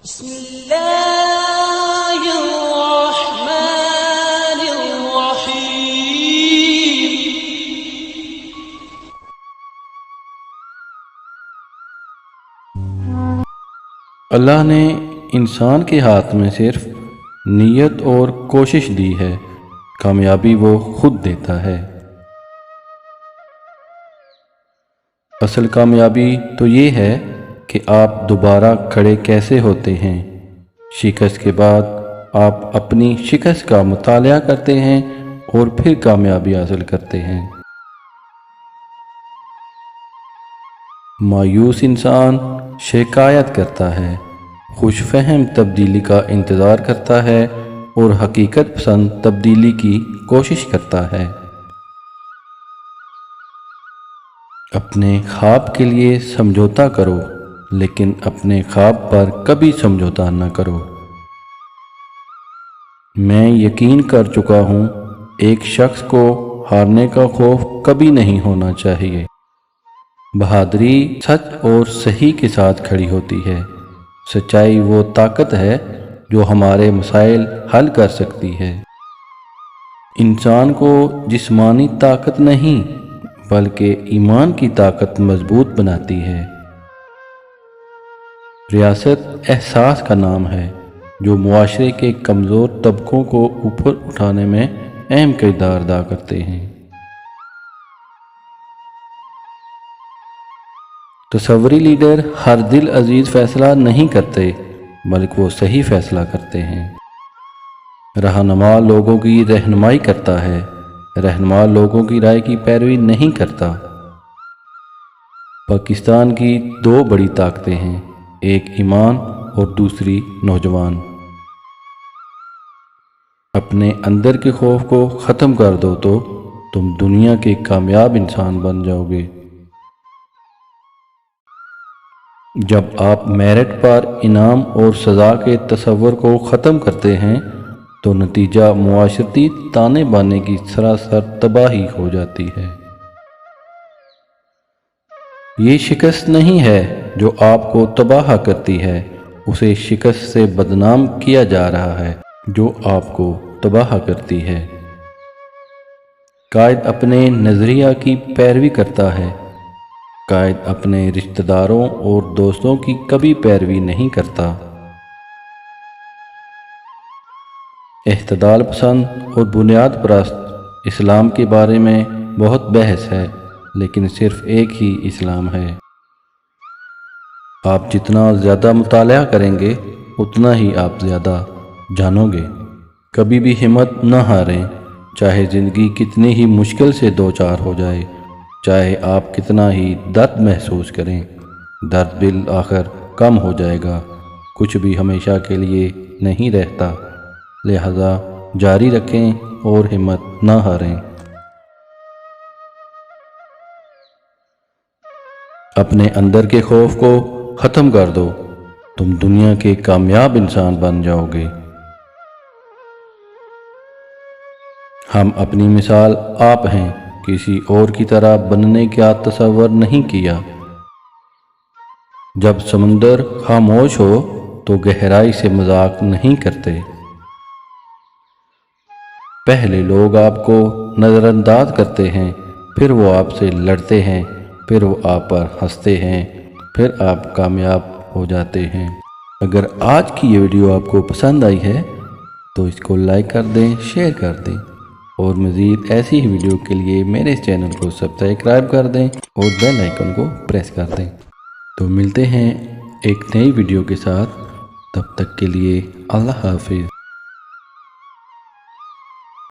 بسم اللہ الرحمن الرحیم۔ اللہ نے انسان کے ہاتھ میں صرف نیت اور کوشش دی ہے، کامیابی وہ خود دیتا ہے۔ اصل کامیابی تو یہ ہے کہ آپ دوبارہ کھڑے کیسے ہوتے ہیں۔ شکست کے بعد آپ اپنی شکست کا مطالعہ کرتے ہیں اور پھر کامیابی حاصل کرتے ہیں۔ مایوس انسان شکایت کرتا ہے، خوش فہم تبدیلی کا انتظار کرتا ہے اور حقیقت پسند تبدیلی کی کوشش کرتا ہے۔ اپنے خواب کے لیے سمجھوتا کرو، لیکن اپنے خواب پر کبھی سمجھوتا نہ کرو۔ میں یقین کر چکا ہوں، ایک شخص کو ہارنے کا خوف کبھی نہیں ہونا چاہیے۔ بہادری سچ اور صحیح کے ساتھ کھڑی ہوتی ہے۔ سچائی وہ طاقت ہے جو ہمارے مسائل حل کر سکتی ہے۔ انسان کو جسمانی طاقت نہیں بلکہ ایمان کی طاقت مضبوط بناتی ہے۔ ریاست احساس کا نام ہے جو معاشرے کے کمزور طبقوں کو اوپر اٹھانے میں اہم کردار ادا کرتے ہیں۔ تصوری لیڈر ہر دل عزیز فیصلہ نہیں کرتے بلکہ وہ صحیح فیصلہ کرتے ہیں۔ رہنما لوگوں کی رہنمائی کرتا ہے، رہنما لوگوں کی رائے کی پیروی نہیں کرتا۔ پاکستان کی دو بڑی طاقتیں ہیں، ایک ایمان اور دوسری نوجوان۔ اپنے اندر کے خوف کو ختم کر دو تو تم دنیا کے کامیاب انسان بن جاؤ گے۔ جب آپ میرٹ پر انعام اور سزا کے تصور کو ختم کرتے ہیں تو نتیجہ معاشرتی تانے بانے کی سراسر تباہی ہو جاتی ہے۔ یہ شکست نہیں ہے جو آپ کو تباہ کرتی ہے، اسے شکست سے بدنام کیا جا رہا ہے جو آپ کو تباہ کرتی ہے۔ قائد اپنے نظریہ کی پیروی کرتا ہے، قائد اپنے رشتہ داروں اور دوستوں کی کبھی پیروی نہیں کرتا۔ اعتدال پسند اور بنیاد پرست اسلام کے بارے میں بہت بحث ہے، لیکن صرف ایک ہی اسلام ہے۔ آپ جتنا زیادہ مطالعہ کریں گے اتنا ہی آپ زیادہ جانو گے۔ کبھی بھی ہمت نہ ہاریں، چاہے زندگی کتنی ہی مشکل سے دوچار ہو جائے، چاہے آپ کتنا ہی درد محسوس کریں، درد بالآخر کم ہو جائے گا۔ کچھ بھی ہمیشہ کے لیے نہیں رہتا، لہذا جاری رکھیں اور ہمت نہ ہاریں۔ اپنے اندر کے خوف کو ختم کر دو، تم دنیا کے کامیاب انسان بن جاؤ گے۔ ہم اپنی مثال آپ ہیں، کسی اور کی طرح بننے کا تصور نہیں کیا۔ جب سمندر خاموش ہو تو گہرائی سے مذاق نہیں کرتے۔ پہلے لوگ آپ کو نظر انداز کرتے ہیں، پھر وہ آپ سے لڑتے ہیں، پھر وہ آپ پر ہنستے ہیں، پھر آپ کامیاب ہو جاتے ہیں۔ اگر آج کی یہ ویڈیو آپ کو پسند آئی ہے تو اس کو لائک کر دیں، شیئر کر دیں، اور مزید ایسی ہی ویڈیو کے لیے میرے اس چینل کو سبسکرائب کر دیں اور بیل آئیکن کو پریس کر دیں۔ تو ملتے ہیں ایک نئی ویڈیو کے ساتھ، تب تک کے لیے اللہ حافظ۔